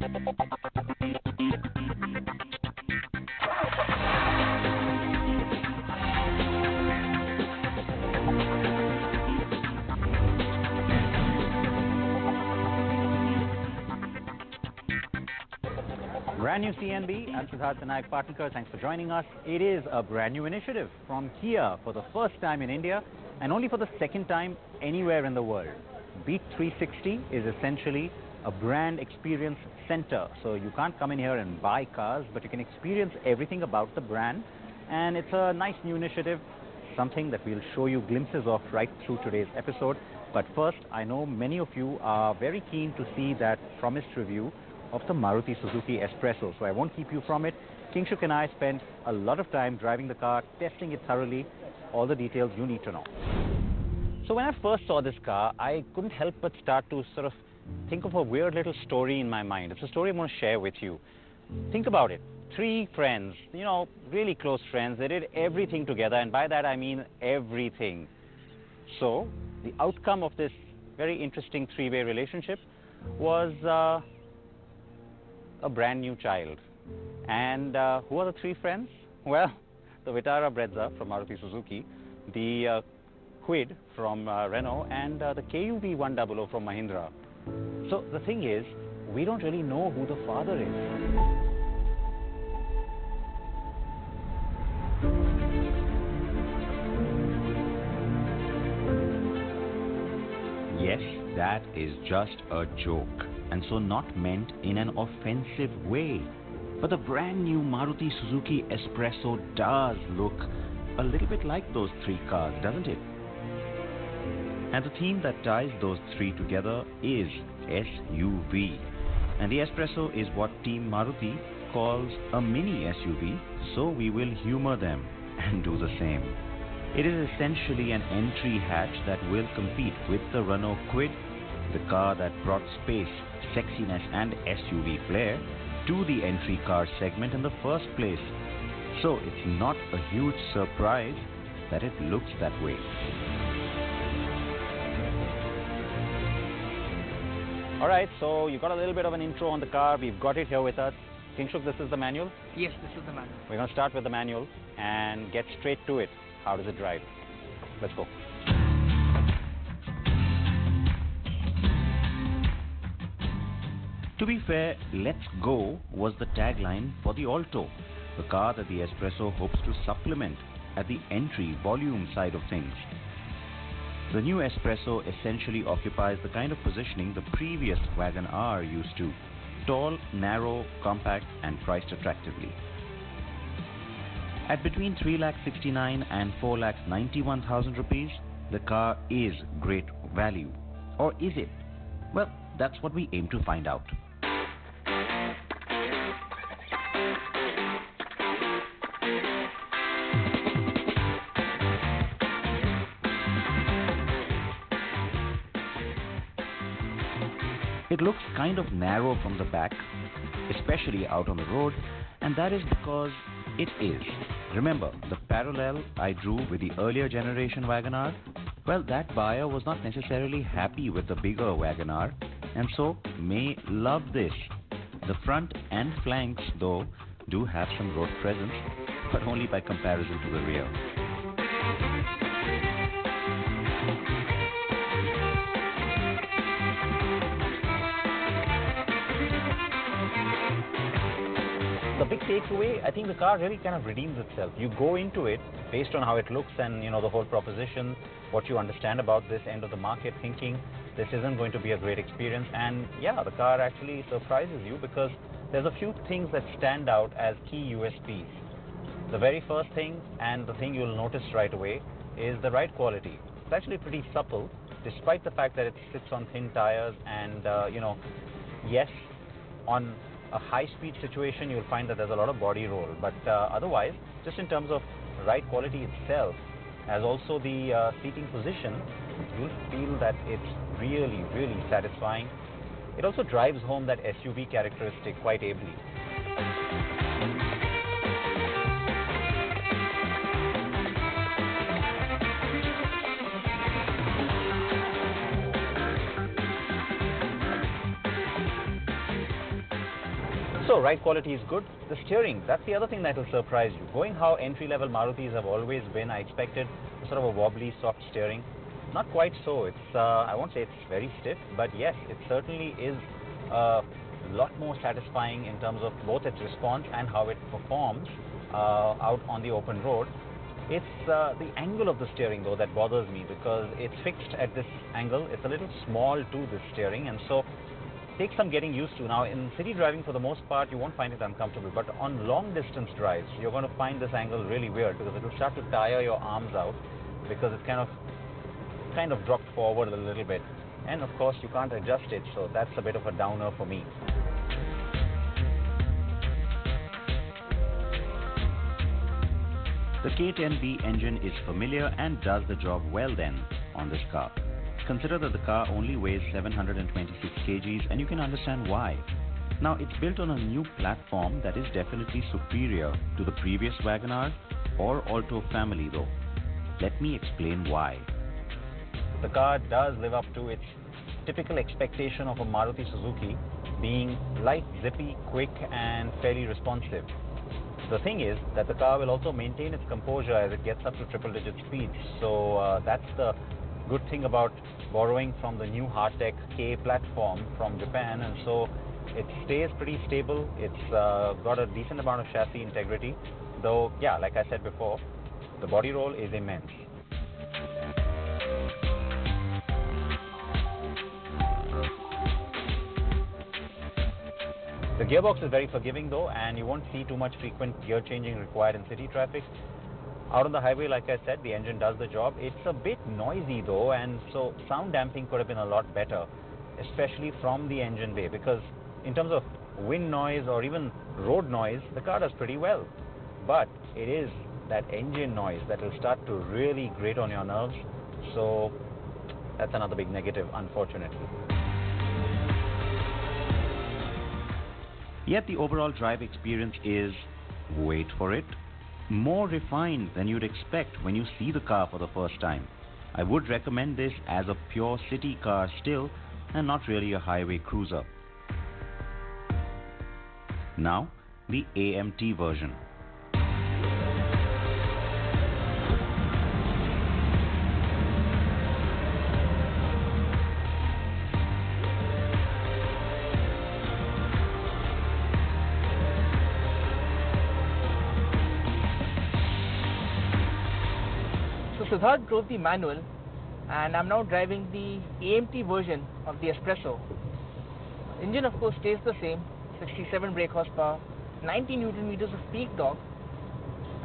Brand new CNB, I'm Siddharth Vinayak Patnikar. Thanks for joining us. It is a brand new initiative from Kia for the first time in India and only for the second time anywhere in the world. Beat 360 is essentially a brand experience center. So you can't come in here and buy cars, but you can experience everything about the brand. And it's a nice new initiative, something that we'll show you glimpses of right through today's episode. But first, I know many of you are very keen to see that promised review of the Maruti Suzuki S-PRESSO, so I won't keep you from it. Kingshuk and I spent a lot of time driving the car, testing it thoroughly, all the details you need to know. So when I first saw this car, I couldn't help but start to sort of think of a weird little story in my mind. It's a story I'm going to share with you. Think about it. 3 friends, you know, really close friends. They did everything together, and by that I mean everything. So the outcome of this very interesting 3-way relationship was a brand new child. And who are the 3 friends? Well, the Vitara Brezza from Maruti Suzuki, the Kwid from Renault, and the KUV 100 from Mahindra. So the thing is, we don't really know who the father is. Yes, that is just a joke, and so not meant in an offensive way. But the brand new Maruti Suzuki S-PRESSO does look a little bit like those 3 cars, doesn't it? And the theme that ties those 3 together is SUV. And the S-PRESSO is what Team Maruti calls a mini SUV, so we will humor them and do the same. It is essentially an entry hatch that will compete with the Renault Kwid, the car that brought space, sexiness and SUV flair to the entry car segment in the first place. So it's not a huge surprise that it looks that way. Alright, so you got a little bit of an intro on the car. We've got it here with us. Kingshuk, this is the manual? Yes, this is the manual. We're going to start with the manual and get straight to it. How does it drive? Let's go. To be fair, let's go was the tagline for the Alto, the car that the S-PRESSO hopes to supplement at the entry volume side of things. The new S-PRESSO essentially occupies the kind of positioning the previous Wagon R used to: tall, narrow, compact and priced attractively. At between 3,69,000 and 4,91,000 rupees, the car is great value. Or is it? Well, that's what we aim to find out. It looks kind of narrow from the back, especially out on the road, and that is because it is. Remember, the parallel I drew with the earlier generation Wagon R? Well, that buyer was not necessarily happy with the bigger Wagon R, and so may love this. The front and flanks, though, do have some road presence, but only by comparison to the rear. The big takeaway, I think the car really kind of redeems itself. You go into it based on how it looks and, you know, the whole proposition, what you understand about this end of the market, thinking this isn't going to be a great experience. And yeah, the car actually surprises you because there's a few things that stand out as key USPs. The very first thing, and the thing you'll notice right away, is the ride quality. It's actually pretty supple, despite the fact that it sits on thin tires and, you know, yes, on a high-speed situation, you'll find that there's a lot of body roll. But otherwise, just in terms of ride quality itself, as also the seating position, you'll feel that it's really, really satisfying. It also drives home that SUV characteristic quite ably. So, ride quality is good. The steering, that's the other thing that will surprise you. Going how entry-level Marutis have always been, I expected sort of a wobbly, soft steering. Not quite so. It's, I won't say it's very stiff, but yes, it certainly is a lot more satisfying in terms of both its response and how it performs out on the open road. It's the angle of the steering, though, that bothers me, because it's fixed at this angle. It's a little small to the steering, and so takes some getting used to. Now, in city driving, for the most part, you won't find it uncomfortable, but on long distance drives, you're going to find this angle really weird, because it will start to tire your arms out, because it's kind of dropped forward a little bit, and of course you can't adjust it, so that's a bit of a downer for me. The K10B engine is familiar and does the job well then on this car. Consider that the car only weighs 726 kgs, and you can understand why. Now, it's built on a new platform that is definitely superior to the previous WagonR or Alto family, though. Let me explain why. The car does live up to its typical expectation of a Maruti Suzuki, being light, zippy, quick, and fairly responsive. The thing is that the car will also maintain its composure as it gets up to triple-digit speeds. So that's the good thing about borrowing from the new Hardtech K platform from Japan, and so it stays pretty stable. It's got a decent amount of chassis integrity, though, yeah, like I said before, the body roll is immense. The gearbox is very forgiving, though, and you won't see too much frequent gear changing required in city traffic. Out on the highway, like I said, the engine does the job. It's a bit noisy, though, and so sound damping could have been a lot better, especially from the engine bay, because in terms of wind noise or even road noise, the car does pretty well. But it is that engine noise that will start to really grate on your nerves, so that's another big negative, unfortunately. Yet the overall drive experience is, wait for it, more refined than you'd expect when you see the car for the first time. I would recommend this as a pure city car still, and not really a highway cruiser. Now, the AMT version. Siddharth drove the manual, and I'm now driving the AMT version of the S-PRESSO. Engine, of course, stays the same, 67 brake horsepower, 90 Newton meters of peak torque,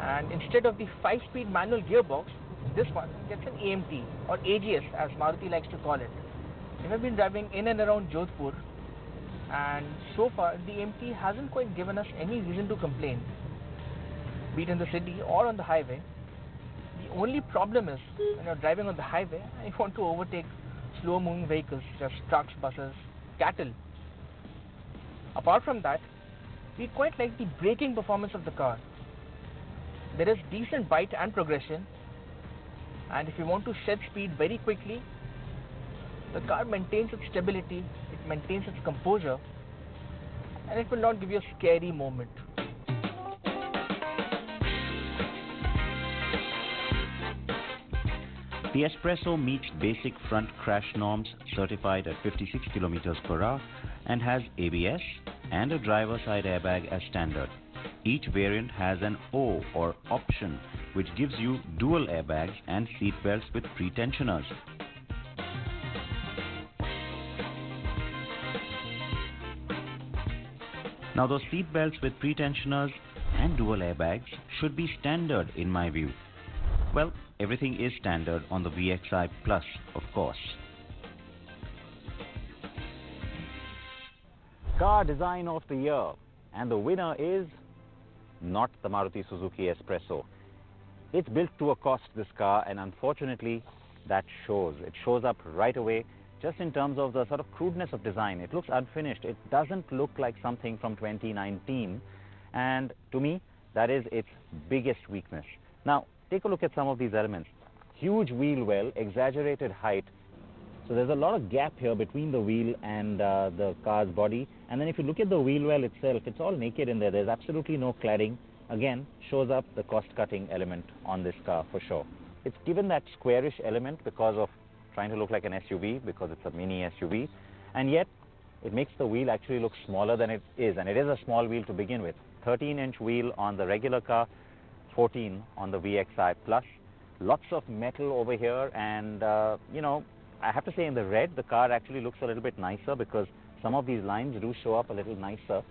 and instead of the 5-speed manual gearbox, this one gets an AMT, or AGS as Maruti likes to call it. We have been driving in and around Jodhpur, and so far the AMT hasn't quite given us any reason to complain, be it in the city or on the highway. The only problem is when you're driving on the highway and you want to overtake slow-moving vehicles such as trucks, buses, cattle. Apart from that, we quite like the braking performance of the car. There is decent bite and progression, and if you want to shed speed very quickly, the car maintains its stability, it maintains its composure, and it will not give you a scary moment. The S-PRESSO meets basic front crash norms, certified at 56 km/h, and has ABS and a driver side airbag as standard. Each variant has an O, or option, which gives you dual airbags and seat belts with pre-tensioners. Now, those seat belts with pre-tensioners and dual airbags should be standard in my view. Well, everything is standard on the VXI Plus, of course. Car Design of the Year, and the winner is not the Maruti Suzuki S-PRESSO. It's built to a cost, this car, and unfortunately that shows. It shows up right away just in terms of the sort of crudeness of design. It looks unfinished. It doesn't look like something from 2019, and to me that is its biggest weakness. Now, take a look at some of these elements. Huge wheel well, exaggerated height. So there's a lot of gap here between the wheel and the car's body, And then if you look at the wheel well itself, it's all naked in there. There's absolutely no cladding. Again, shows up the cost-cutting element on this car for sure. It's given that squarish element because of trying to look like an SUV, because it's a mini SUV, and yet it makes the wheel actually look smaller than it is, and it is a small wheel to begin with. 13-inch wheel on the regular car, 14 on the VXI Plus. Lots of metal over here, and you know, I have to say in the red, the car actually looks a little bit nicer because some of these lines do show up a little nicer.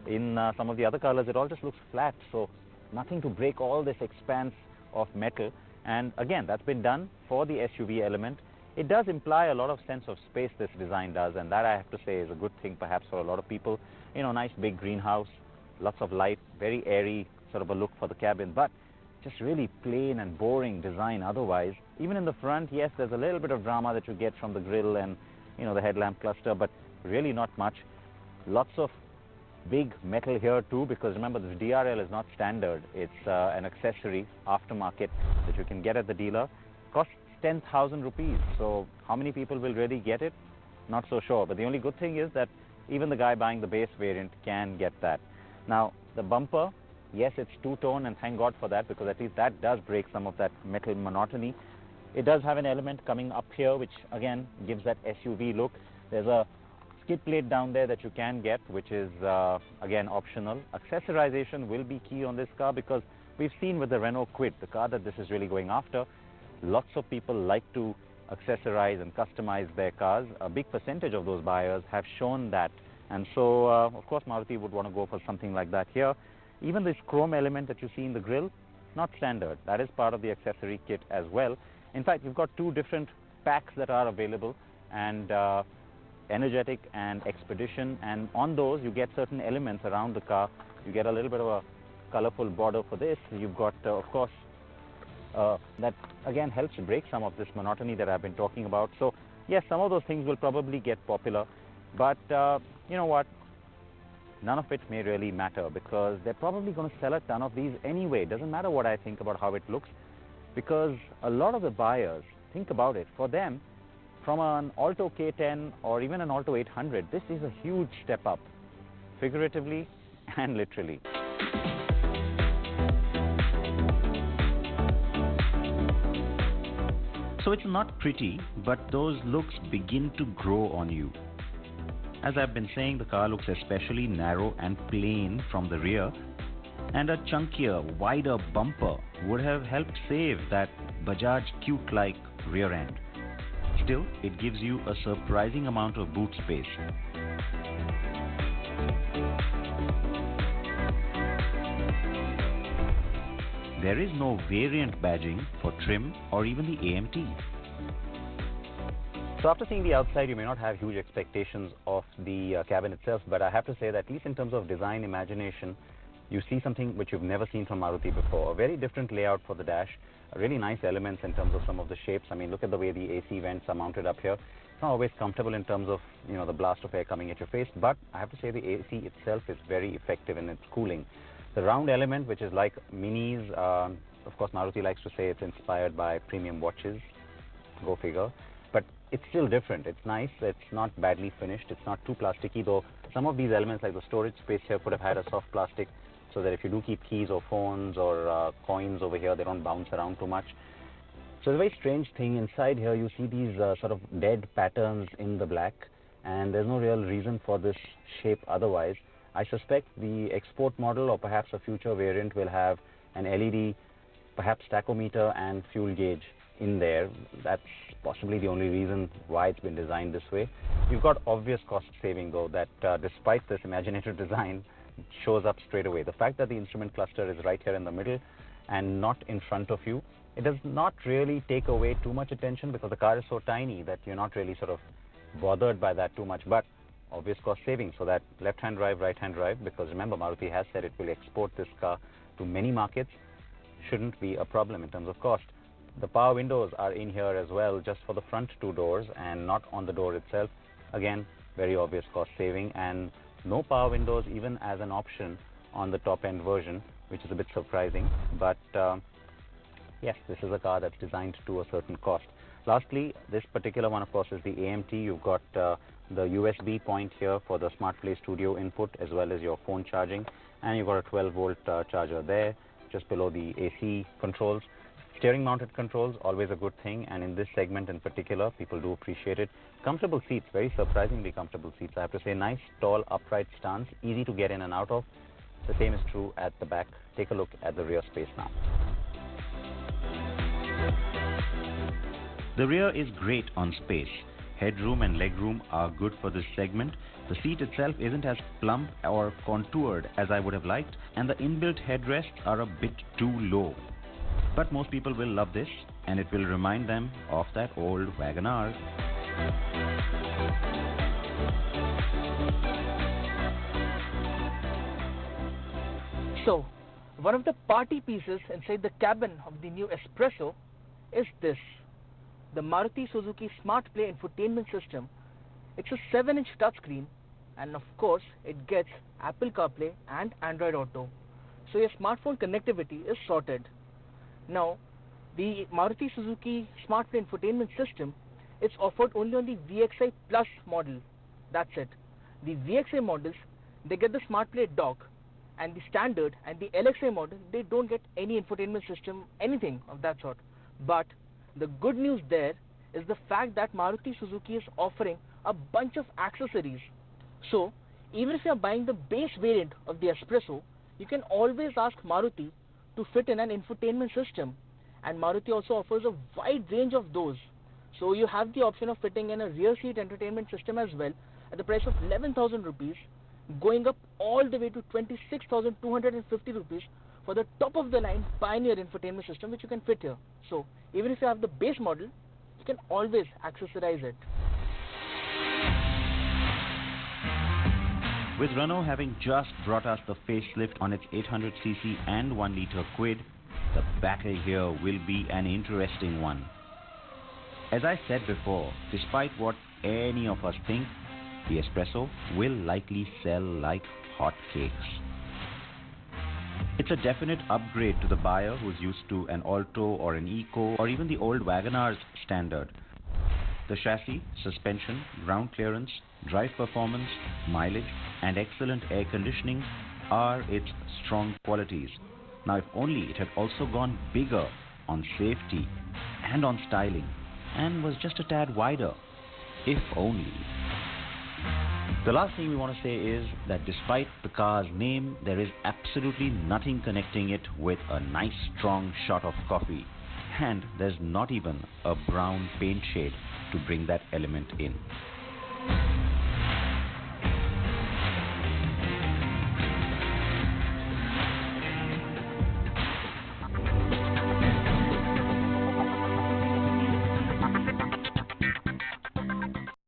In some of the other colors, it all just looks flat, so nothing to break all this expanse of metal. And again, that's been done for the SUV element. It does imply a lot of sense of space, this design does, and that I have to say is a good thing perhaps for a lot of people. You know, nice big greenhouse, lots of light, very airy sort of a look for the cabin, but just really plain and boring design otherwise. Even in the front, yes, there's a little bit of drama that you get from the grille and, you know, the headlamp cluster, but really not much. Lots of big metal here too, because remember, this DRL is not standard. It's an accessory, aftermarket, that you can get at the dealer. Costs 10,000 rupees. So how many people will really get it? Not so sure. But the only good thing is that even the guy buying the base variant can get that. Now, the bumper, yes, it's two-tone, and thank God for that, because at least that does break some of that metal monotony. It does have an element coming up here, which again gives that SUV look. There's a skid plate down there that you can get, which is again optional. Accessorization will be key on this car, because we've seen with the Renault Kwid, the car that this is really going after, lots of people like to accessorize and customize their cars. A big percentage of those buyers have shown that, and so of course Maruti would want to go for something like that here. Even this chrome element that you see in the grille, not standard. That is part of the accessory kit as well. In fact, you've got two different packs that are available, and Energetic and Expedition, and on those you get certain elements around the car. You get a little bit of a colorful border for this. You've got of course that again helps break some of this monotony that I've been talking about. So yes, some of those things will probably get popular, but you know what, none of it may really matter, because they're probably going to sell a ton of these anyway. It doesn't matter what I think about how it looks, because a lot of the buyers, think about it, for them, from an Alto K10 or even an Alto 800, this is a huge step up, figuratively and literally. So it's not pretty, but those looks begin to grow on you. As I've been saying, the car looks especially narrow and plain from the rear, and a chunkier, wider bumper would have helped save that Bajaj Qute-like rear end. Still, it gives you a surprising amount of boot space. There is no variant badging for trim or even the AMT. So after seeing the outside, you may not have huge expectations of the cabin itself, but I have to say that at least in terms of design imagination, you see something which you've never seen from Maruti before. A very different layout for the dash, really nice elements in terms of some of the shapes. I mean, look at the way the AC vents are mounted up here. It's not always comfortable in terms of, you know, the blast of air coming at your face, but I have to say the AC itself is very effective in its cooling. The round element, which is like minis, of course Maruti likes to say it's inspired by premium watches, go figure, but it's still different. It's nice, it's not badly finished, it's not too plasticky, though some of these elements like the storage space here could have had a soft plastic, so that if you do keep keys or phones or coins over here, they don't bounce around too much. So it's a very strange thing. Inside here you see these sort of dead patterns in the black, and there's no real reason for this shape otherwise. I suspect the export model or perhaps a future variant will have an LED, perhaps tachometer and fuel gauge in there. That's possibly the only reason why it's been designed this way. You've got obvious cost saving though, that despite this imaginative design, shows up straight away. The fact that the instrument cluster is right here in the middle and not in front of you, it does not really take away too much attention, because the car is so tiny that you're not really sort of bothered by that too much. But obvious cost saving, so that left-hand drive, right-hand drive, because remember Maruti has said it will export this car to many markets, shouldn't be a problem in terms of cost. The power windows are in here as well, just for the front two doors and not on the door itself. Again, very obvious cost saving, and no power windows even as an option on the top end version, which is a bit surprising, but yes, this is a car that's designed to a certain cost. Lastly, this particular one of course is the AMT. You've got the USB point here for the Smart Play Studio input as well as your phone charging, and you've got a 12-volt charger there just below the AC controls. Steering mounted controls, always a good thing, and in this segment in particular, people do appreciate it. Comfortable seats, very surprisingly comfortable seats, I have to say. Nice, tall, upright stance, easy to get in and out of. The same is true at the back. Take a look at the rear space now. The rear is great on space. Headroom and legroom are good for this segment. The seat itself isn't as plump or contoured as I would have liked, and the inbuilt headrests are a bit too low. But most people will love this, and it will remind them of that old WagonR. So, one of the party pieces inside the cabin of the new S-PRESSO is this, the MarutiSuzuki Smart Play infotainment system. It's a 7-inch touchscreen, and of course it gets Apple CarPlay and Android Auto, so your smartphone connectivity is sorted. Now, the MarutiSuzuki Smart Play infotainment system is offered only on the VXI Plus model. That's it. The VXI models, they get the Smart Play dock, and the standard and the LXI model, they don't get any infotainment system, anything of that sort. But the good news there is the fact that Maruti Suzuki is offering a bunch of accessories. So, even if you are buying the base variant of the S-PRESSO, you can always ask Maruti to fit in an infotainment system, and Maruti also offers a wide range of those. So you have the option of fitting in a rear seat entertainment system as well at the price of 11,000 rupees, going up all the way to 26,250 rupees for the top of the line Pioneer infotainment system, which you can fit here. So even if you have the base model, you can always accessorize it. With Renault having just brought us the facelift on its 800cc and 1-litre Kwid, the battle here will be an interesting one. As I said before, despite what any of us think, the S-PRESSO will likely sell like hotcakes. It's a definite upgrade to the buyer who's used to an Alto or an Eco or even the old WagonR's standard. The chassis, suspension, ground clearance, drive performance, mileage, and excellent air conditioning are its strong qualities. Now, if only it had also gone bigger on safety and on styling and was just a tad wider. If only. The last thing we want to say is that despite the car's name, there is absolutely nothing connecting it with a nice strong shot of coffee. And there's not even a brown paint shade to bring that element in.